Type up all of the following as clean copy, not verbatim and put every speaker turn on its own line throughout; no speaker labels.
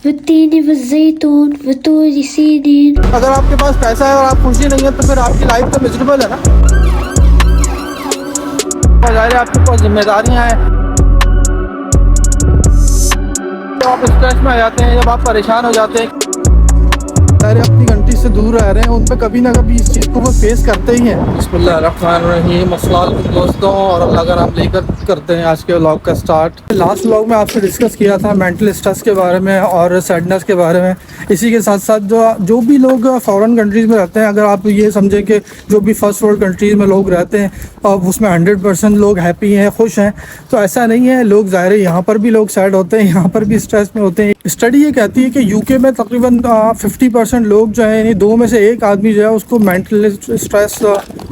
والتين والزيتون وطور سينين.
اگر آپ کے پاس پیسہ ہے اور آپ خوشی نہیں ہے تو پھر آپ کی لائف تو مزریبل ہے نا. ظاہر ہے آپ کے پاس ذمہ داریاں ہیں. جب آپ اسٹریس میں آ جاتے ہیں، جب آپ پریشان ہو جاتے ہیں، ظاہر ہے اپنی کنٹری سے دور رہ رہے ہیں، ان پہ کبھی نہ کبھی اس چیز کو وہ فیس کرتے ہی ہیں. بسم اللہ الرحمن الرحیم. السلام علیکم دوستوں، اور اللہ کا نام لے کر کرتے ہیں آج کے ولاگ کا سٹارٹ. لاسٹ ولاگ میں آپ سے ڈسکس کیا تھا مینٹل اسٹریس کے بارے میں اور سیڈنس کے بارے میں. اسی کے ساتھ ساتھ جو بھی لوگ فارن کنٹریز میں رہتے ہیں، اگر آپ یہ سمجھیں کہ جو بھی فرسٹ ورلڈ کنٹریز میں لوگ رہتے ہیں اس میں 100% لوگ ہیپی ہیں، خوش ہیں، تو ایسا نہیں ہے. لوگ ظاہر ہے یہاں پر بھی لوگ سیڈ ہوتے ہیں، یہاں پر بھی اسٹریس میں ہوتے ہیں. اسٹڈی یہ کہتی ہے کہ یو کے میں تقریباً 50% لوگ جو ہیں، یعنی 2 میں سے 1 آدمی جو ہے اس کو مینٹل اسٹریس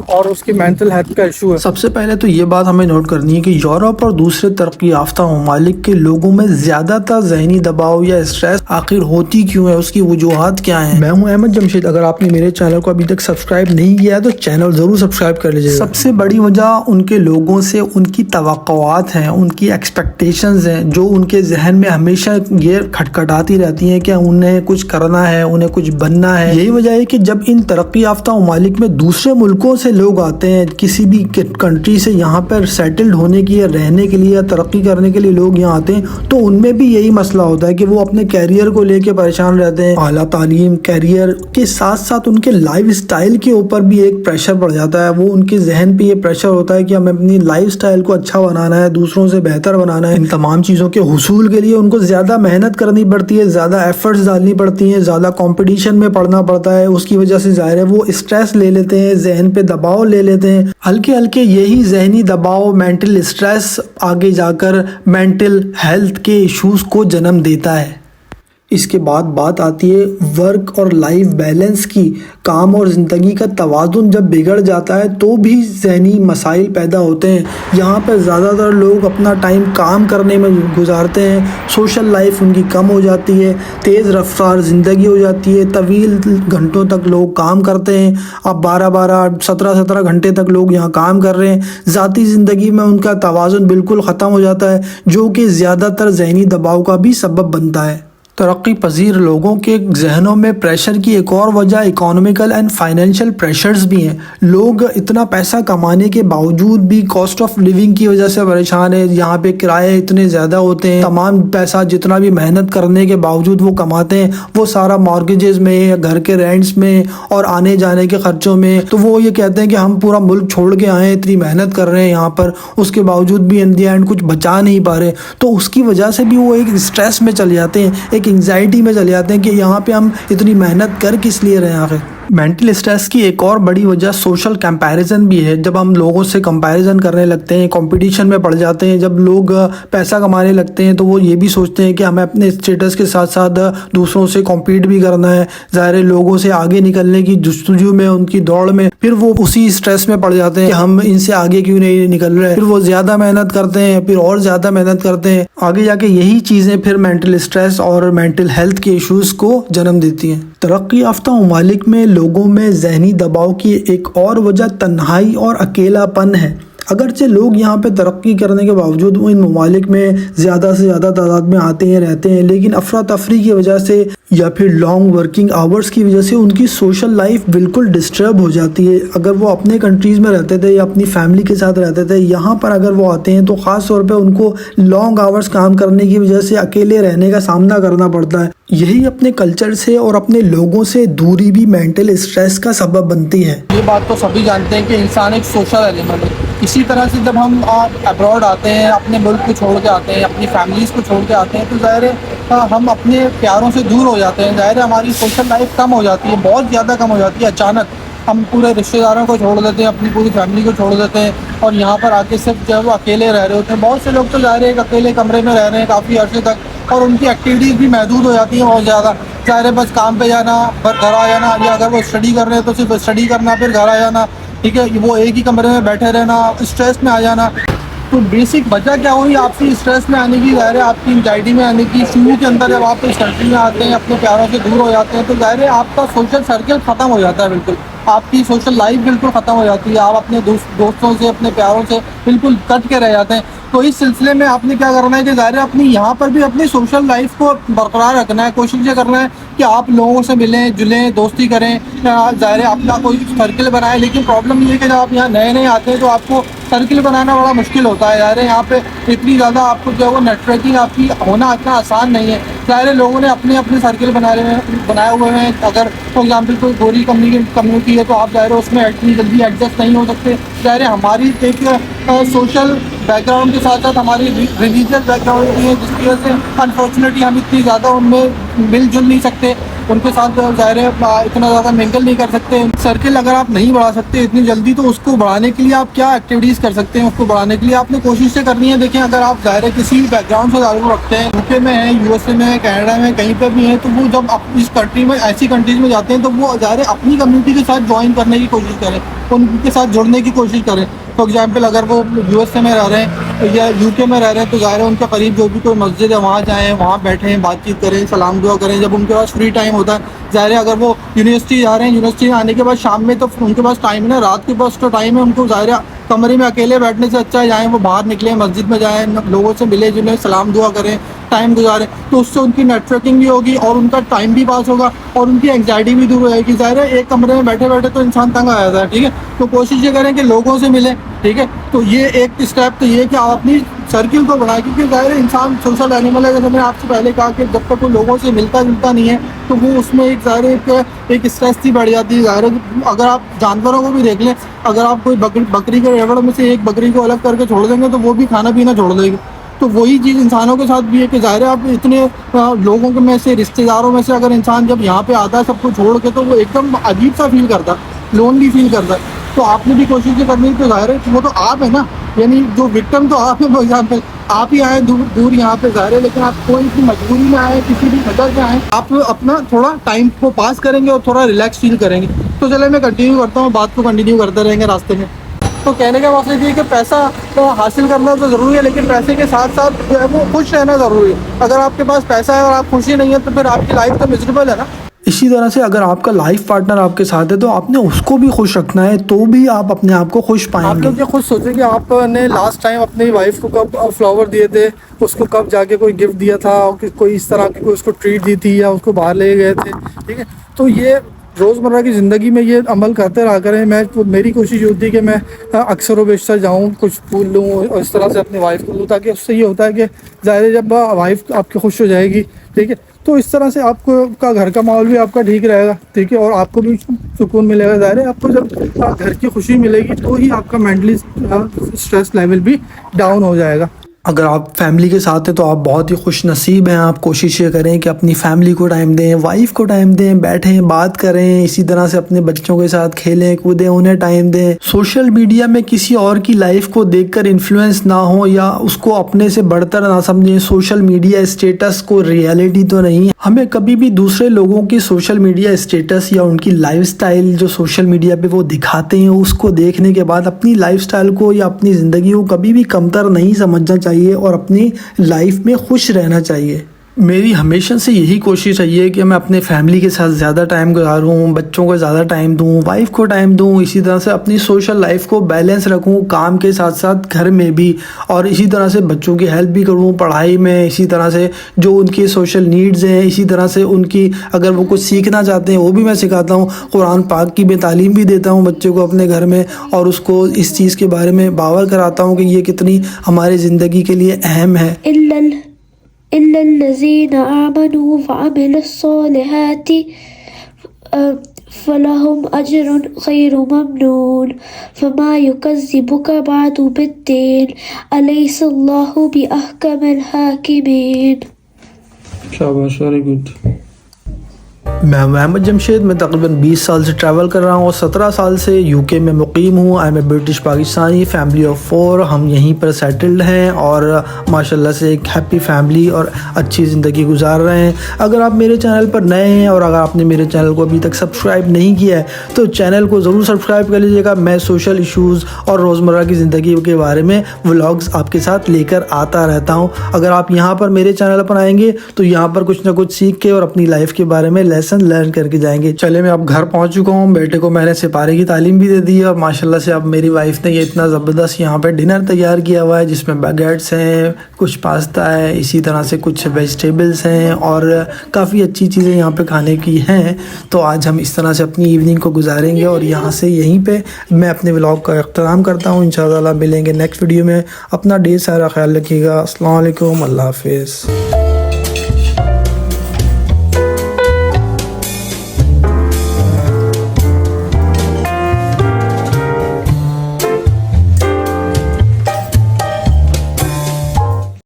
اور اس کی مینٹل ہیلتھ کا ایشو ہے.
سب سے پہلے تو یہ بات ہمیں نوٹ کرنی ہے کہ یورپ اور دوسرے ترقی یافتہ ممالک کے لوگوں میں زیادہ تر ذہنی دباؤ یا اسٹریس آخر ہوتی کیوں ہے، اس کی وجوہات کیا ہیں. میں ہوں احمد جمشید. اگر آپ نے میرے چینل کو ابھی تک سبسکرائب نہیں کیا ہے تو چینل ضرور سبسکرائب کر لیجیے. سب سے بڑی وجہ ان کے لوگوں سے ان کی توقعات ہیں، ان کی ایکسپیکٹیشنز ہیں، جو ان کے ذہن میں ہمیشہ یہ کھٹکھٹاتی رہتی ہیں کہ انہیں کچھ کرنا ہے، انہیں کچھ بننا ہے. یہی وجہ ہے کہ جب ان ترقی یافتہ ممالک میں دوسرے ملکوں سے لوگ آتے ہیں، کسی بھی کنٹری سے یہاں پر سیٹلڈ ہونے کے یا رہنے کے لیے یا ترقی کرنے کے لیے لوگ یہاں آتے ہیں، تو ان میں بھی یہی مسئلہ ہوتا ہے کہ وہ اپنے کیریئر کو لے کے پریشان رہتے ہیں. اعلیٰ تعلیم، کیریئر کے ساتھ ساتھ ان کے لائف سٹائل کے اوپر بھی ایک پریشر پڑ جاتا ہے. وہ ان کے ذہن پہ یہ پریشر ہوتا ہے کہ ہمیں اپنی لائف سٹائل کو اچھا بنانا ہے، دوسروں سے بہتر بنانا ہے. ان تمام چیزوں کے حصول کے لیے ان کو زیادہ محنت کرنی پڑتی ہے، زیادہ ایفرٹس ڈالنی پڑتی ہیں، زیادہ کمپٹیشن میں پڑنا پڑتا ہے. اس کی وجہ سے ظاہر ہے وہ اسٹریس لے لیتے ہیں، ذہن پہ دباؤ لے لیتے ہیں. ہلکے ہلکے یہی ذہنی دباؤ، مینٹل اسٹریس آگے جا کر مینٹل ہیلتھ کے ایشوز کو جنم دیتا ہے. اس کے بعد بات آتی ہے ورک اور لائف بیلنس کی. کام اور زندگی کا توازن جب بگڑ جاتا ہے تو بھی ذہنی مسائل پیدا ہوتے ہیں. یہاں پر زیادہ تر لوگ اپنا ٹائم کام کرنے میں گزارتے ہیں، سوشل لائف ان کی کم ہو جاتی ہے، تیز رفتار زندگی ہو جاتی ہے، طویل گھنٹوں تک لوگ کام کرتے ہیں. اب 17 گھنٹے تک لوگ یہاں کام کر رہے ہیں. ذاتی زندگی میں ان کا توازن بالکل ختم ہو جاتا ہے، جو کہ زیادہ تر ذہنی دباؤ کا بھی سبب بنتا ہے. ترقی پذیر لوگوں کے ذہنوں میں پریشر کی ایک اور وجہ اکانومیکل اینڈ فائنینشیل پریشرز بھی ہیں. لوگ اتنا پیسہ کمانے کے باوجود بھی کاسٹ آف لیونگ کی وجہ سے پریشان ہیں. یہاں پہ کرائے اتنے زیادہ ہوتے ہیں، تمام پیسہ جتنا بھی محنت کرنے کے باوجود وہ کماتے ہیں وہ سارا مارگیجز میں، گھر کے رینٹس میں اور آنے جانے کے خرچوں میں. تو وہ یہ کہتے ہیں کہ ہم پورا ملک چھوڑ کے آئے ہیں، اتنی محنت کر رہے ہیں یہاں پر، اس کے باوجود بھی ان دی اینڈ کچھ بچا نہیں پا رہے. تو اس کی وجہ سے بھی وہ ایک اسٹریس میں چل جاتے ہیں، ایک انگزائٹی میں چلے جاتے ہیں کہ یہاں پہ ہم اتنی محنت کر کس لیے رہے ہیں. آخر مینٹل اسٹریس کی ایک اور بڑی وجہ سوشل کمپیریزن بھی ہے. جب ہم لوگوں سے کمپیریزن کرنے لگتے ہیں، کمپٹیشن میں پڑ جاتے ہیں، جب لوگ پیسہ کمانے لگتے ہیں تو وہ یہ بھی سوچتے ہیں کہ ہمیں اپنے اسٹیٹس کے ساتھ ساتھ دوسروں سے کمپیٹ بھی کرنا ہے. ظاہر ہے لوگوں سے آگے نکلنے کی جستجو میں، ان کی دوڑ میں پھر وہ اسی اسٹریس میں پڑ جاتے ہیں کہ ہم ان سے آگے کیوں نہیں نکل رہے. پھر وہ زیادہ محنت کرتے ہیں، پھر اور زیادہ محنت کرتے ہیں. آگے جا کے یہی چیزیں پھر مینٹل اسٹریس اور مینٹل ہیلتھ کے ایشوز کو جنم دیتی ہیں. ترقی یافتہ ممالک میں لوگوں میں ذہنی دباؤ کی ایک اور وجہ تنہائی اور اکیلا پن ہے. اگرچہ لوگ یہاں پہ ترقی کرنے کے باوجود ان ممالک میں زیادہ سے زیادہ تعداد میں آتے ہیں، رہتے ہیں، لیکن افراتفری کی وجہ سے یا پھر لانگ ورکنگ آورز کی وجہ سے ان کی سوشل لائف بالکل ڈسٹرب ہو جاتی ہے. اگر وہ اپنے کنٹریز میں رہتے تھے یا اپنی فیملی کے ساتھ رہتے تھے، یہاں پر اگر وہ آتے ہیں تو خاص طور پہ ان کو لانگ آورز کام کرنے کی وجہ سے اکیلے رہنے کا سامنا کرنا پڑتا ہے. یہی اپنے کلچر سے اور اپنے لوگوں سے دوری بھی مینٹل اسٹریس کا سبب بنتی ہے.
یہ بات تو سبھی جانتے ہیں کہ انسان ایک سوشل ایلیمنٹ ہے. اسی طرح سے جب ہم ابراڈ آتے ہیں، اپنے ملک کو چھوڑ کے آتے ہیں، اپنی فیملیز کو چھوڑ کے آتے ہیں، تو ظاہر ہے ہم اپنے پیاروں سے دور ہو جاتے ہیں. ظاہر ہے ہماری سوشل لائف کم ہو جاتی ہے، بہت زیادہ کم ہو جاتی ہے. اچانک ہم پورے رشتہ داروں کو چھوڑ دیتے ہیں، اپنی پوری فیملی کو چھوڑ دیتے ہیں، اور یہاں پر آ کے صرف جو ہے وہ اکیلے رہ رہے ہوتے ہیں. بہت سے لوگ تو ظاہر ہے ایک اکیلے کمرے میں رہ رہے ہیں کافی عرصے تک، اور ان کی ایکٹیویٹیز بھی محدود ہو جاتی ہیں بہت زیادہ. ظاہر ہے بس کام پہ جانا، پھر گھر آ جانا، یا اگر وہ اسٹڈی کر رہے ہیں تو صرف اسٹڈی کرنا، پھر گھر آ جانا. ٹھیک ہے، وہ ایک ہی کمرے میں بیٹھے رہنا، اسٹریس میں آ جانا. تو بیسک وجہ کیا ہوئی آپ کی اسٹریس میں آنے کی؟ ظاہر ہے آپ کی انگزائٹی میں آنے کی. شروع کے اندر جب آپ اس کنٹری میں آتے ہیں، اپنے پیاروں سے دور ہو جاتے ہیں، تو ظاہر ہے آپ کا سوشل سرکل ختم ہو جاتا ہے. بالکل آپ کی سوشل لائف بالکل ختم ہو جاتی ہے. آپ اپنے دوستوں سے، اپنے پیاروں سے بالکل کٹ کے رہ جاتے ہیں. تو اس سلسلے میں آپ نے کیا کرنا ہے کہ ظاہر ہے اپنی یہاں پر بھی اپنی سوشل لائف کو برقرار رکھنا ہے. کوشش یہ کرنا ہے کہ آپ لوگوں سے ملیں جلیں, دوستی کریں, ظاہر ہے اپنا کوئی سرکل بنائیں. لیکن پرابلم یہ ہے کہ جب آپ یہاں نئے آتے ہیں تو آپ کو سرکل بنانا بڑا مشکل ہوتا ہے. ظاہر ہے یہاں پہ اتنی زیادہ آپ کو جو ہے وہ نیٹ ورکنگ آپ کی ہونا اتنا آسان نہیں ہے. ظاہر ہے لوگوں نے اپنے سرکل بنائے ہوئے ہیں. اگر فار ایگزامپل کوئی گوری کمیونٹی ہے تو آپ ظاہر ہے اس میں اتنی جلدی ایڈجسٹ نہیں ہو سکتے. ظاہر ہے ہماری ایک سوشل بیک گراؤنڈ کے ساتھ ساتھ ہماری ریلیجیس بیک گراؤنڈ بھی ہے, جس کی وجہ سے انفارچونیٹلی ہم اتنی زیادہ ان میں مل جل نہیں سکتے, ان کے ساتھ ظاہر ہے اتنا زیادہ منگل نہیں کر سکتے. سرکل اگر آپ نہیں بڑھا سکتے اتنی جلدی تو اس کو بڑھانے کے لیے آپ کیا ایکٹیویٹیز کر سکتے ہیں. اس کو بڑھانے کے لیے آپ نے کوشش سے کرنی ہے. دیکھیں اگر آپ ظاہر ہے کسی بیک گراؤنڈ سے تعلق رکھتے ہیں, UK میں ہیں, USA میں ہیں, کینیڈا میں, کہیں پہ بھی ہیں, تو وہ جب اس کنٹری میں ایسی کنٹریز میں جاتے ہیں تو وہ ظاہر ہے اپنی کمیونٹی کے ساتھ جوائن کرنے کی کوشش کریں, ان کے ساتھ جڑنے کی کوشش کریں. فار ایگزامپل اگر وہ USA میں رہ رہے ہیں یا UK میں رہ رہے ہیں تو ظاہر ہے ان کے قریب جو بھی کوئی مسجد ہے وہاں جائیں, وہاں بیٹھیں, بات چیت کریں, سلام دعا کریں جب ان کے پاس فری ٹائم ہوتا ہے. ظاہر ہے اگر وہ یونیورسٹی جا رہے ہیں, یونیورسٹی آنے کے بعد شام میں تو ان کے پاس ٹائم ہے, رات کے پاس تو ٹائم ہے, ان کو ظاہر ہے کمرے میں اکیلے بیٹھنے سے اچھا ہے جائیں وہ باہر نکلیں, مسجد میں جائیں, لوگوں سے ملے جلیں, سلام دعا کریں, ٹائم گزاریں. تو اس سے ان کی نیٹ ورکنگ بھی ہوگی اور ان کا ٹائم بھی پاس ہوگا اور ان کی انگزائٹی بھی دور ہو جائے گی. ظاہر ہے ایک کمرے میں بیٹھے بیٹھے تو انسان تنگ آ جاتا ہے. ٹھیک ہے, تو کوشش یہ کریں کہ لوگوں سے ملیں. ٹھیک ہے, تو یہ ایک اسٹیپ تو یہ کہ آپ اپنی سرکل کو بڑھائیں, کیونکہ ظاہر ہے انسان سوشل اینیمل ہے. جیسے میں نے آپ سے پہلے کہا کہ جب تک وہ لوگوں سے ملتا جلتا نہیں ہے تو وہ اس میں ایک ظاہر ایک اسٹریس ہی بڑھ جاتی ہے. ظاہر ہے اگر آپ جانوروں کو بھی دیکھ لیں, اگر آپ کوئی بکری کے ریوڑ میں سے ایک بکری کو الگ کر کے چھوڑ دیں گے تو وہ بھی کھانا پینا چھوڑ دے گی. تو وہی چیز انسانوں کے ساتھ بھی ہے کہ ظاہر ہے آپ اتنے لوگوں کے میں سے, رشتے داروں میں سے اگر انسان جب یہاں پہ آتا ہے سب کو چھوڑ کے تو وہ ایک دم عجیب سا فیل کرتا ہے, لونلی فیل کرتا ہے. تو آپ نے بھی کوشش کرنی ہے. تو ظاہر ہے وہ تو آپ ہیں نا, یعنی جو وکٹم تو آپ ہیں. فار ایگزامپل آپ ہی آئیں دور یہاں پہ ظاہر ہے, لیکن آپ کوئی بھی مجبوری میں آئیں, کسی بھی وجہ سے آئیں, آپ اپنا تھوڑا ٹائم کو پاس کریں گے اور تھوڑا ریلیکس فیل کریں گے. تو چلے میں کنٹینیو کرتا ہوں, بات کو کنٹینیو کرتے رہیں گے راستے میں. تو کہنے کا مقصد یہ کہ پیسہ حاصل کرنا تو ضروری ہے, لیکن پیسے کے ساتھ ساتھ جو ہے وہ خوش رہنا ضروری ہے. اگر آپ کے پاس پیسہ ہے اور آپ خوشی نہیں ہے تو پھر آپ کی لائف تو مزریبل ہے نا.
اسی طرح سے اگر آپ کا لائف پارٹنر آپ کے ساتھ ہے تو آپ نے اس کو بھی خوش رکھنا ہے, تو بھی آپ اپنے آپ کو خوش پائیں
آپ
گے.
لوگ یہ خود سوچیں کہ آپ نے لاسٹ ٹائم اپنی وائف کو کب فلاور دیے تھے, اس کو کب جا کے کوئی گفٹ دیا تھا, کوئی اس طرح کی کوئی اس کو ٹریٹ دی تھی یا اس کو باہر لے گئے تھے. ٹھیک ہے, تو یہ روزمرہ کی زندگی میں یہ عمل کرتے رہا کریں. میری کوشش یہ ہوتی ہے کہ میں اکثر و بیشتر جاؤں, کچھ پھول لوں اور اس طرح سے اپنی وائف کو دوں, تاکہ اس سے یہ ہوتا ہے کہ ظاہر ہے جب وائف آپ کی خوش ہو جائے گی, ٹھیک ہے, تو اس طرح سے آپ کو کا گھر کا ماحول بھی آپ کا ٹھیک رہے گا. ٹھیک ہے, اور آپ کو بھی سکون ملے گا. ظاہر ہے آپ کو جب گھر کی خوشی ملے گی تو ہی آپ کا مینٹلی اسٹریس لیول بھی ڈاؤن ہو جائے گا.
اگر آپ فیملی کے ساتھ ہیں تو آپ بہت ہی خوش نصیب ہیں. آپ کوشش یہ کریں کہ اپنی فیملی کو ٹائم دیں, وائف کو ٹائم دیں, بیٹھیں بات کریں, اسی طرح سے اپنے بچوں کے ساتھ کھیلیں کودیں, انہیں ٹائم دیں. سوشل میڈیا میں کسی اور کی لائف کو دیکھ کر انفلوئنس نہ ہو یا اس کو اپنے سے بڑھ کر نہ سمجھیں. سوشل میڈیا اسٹیٹس کو ریئلٹی تو نہیں. ہمیں کبھی بھی دوسرے لوگوں کی سوشل میڈیا اسٹیٹس یا ان کی لائف سٹائل جو سوشل میڈیا پہ وہ دکھاتے ہیں اس کو دیکھنے کے بعد اپنی لائف سٹائل کو یا اپنی زندگی کو کبھی بھی کمتر نہیں سمجھنا چاہیے اور اپنی لائف میں خوش رہنا چاہیے. میری ہمیشہ سے یہی کوشش رہی ہے کہ میں اپنے فیملی کے ساتھ زیادہ ٹائم گزاروں, بچوں کو زیادہ ٹائم دوں, وائف کو ٹائم دوں, اسی طرح سے اپنی سوشل لائف کو بیلنس رکھوں کام کے ساتھ ساتھ گھر میں بھی, اور اسی طرح سے بچوں کی ہیلپ بھی کروں پڑھائی میں, اسی طرح سے جو ان کی سوشل نیڈز ہیں, اسی طرح سے ان کی اگر وہ کچھ سیکھنا چاہتے ہیں وہ بھی میں سکھاتا ہوں. قرآن پاک کی میں تعلیم بھی دیتا ہوں بچے کو اپنے گھر میں, اور اس کو اس چیز کے بارے میں باور کراتا ہوں کہ یہ کتنی ہماری زندگی کے لیے اہم ہے.
إلا الذين آمنوا وعملوا الصالحات فلهم أجر غير ممنون فما يكذبك بعد بالدين أليس الله بأحكم الحاكمين.
شاباش, ویری گڈ. میں محمد جمشید, میں تقریباً 20 سال سے ٹریول کر رہا ہوں اور 17 سال سے UK میں مقیم ہوں. I am a British Pakistani, family of 4. ہم یہیں پر سیٹلڈ ہیں اور ماشاءاللہ سے ایک ہیپی فیملی اور اچھی زندگی گزار رہے ہیں. اگر آپ میرے چینل پر نئے ہیں اور اگر آپ نے میرے چینل کو ابھی تک سبسکرائب نہیں کیا ہے تو چینل کو ضرور سبسکرائب کر لیجیے گا. میں سوشل ایشوز اور روزمرہ کی زندگی کے بارے میں ولاگز آپ کے ساتھ لے کر آتا رہتا ہوں. اگر آپ یہاں پر میرے چینل پر آئیں گے تو یہاں پر کچھ نہ کچھ سیکھ کے اور اپنی لائف کے بارے میں لیسن لیسن لرن کر کے جائیں گے. چلے میں اب گھر پہنچ چکا ہوں. بیٹے کو میں نے سپارے کی تعلیم بھی دے دی ہے اور ماشاءاللہ سے اب میری وائف نے یہ اتنا زبردست یہاں پہ ڈنر تیار کیا ہوا ہے جس میں باگیٹس ہیں, کچھ پاستا ہے, اسی طرح سے کچھ ویجیٹیبلس ہیں اور کافی اچھی چیزیں یہاں پہ کھانے کی ہیں. تو آج ہم اس طرح سے اپنی ایوننگ کو گزاریں گے اور یہاں سے یہیں پہ میں اپنے ولاگ کا اختتام کرتا ہوں. انشاءاللہ ملیں گے نیکسٹ ویڈیو میں. اپنا ڈھیر سارا خیال رکھیے گا. السلام علیکم. اللہ حافظ.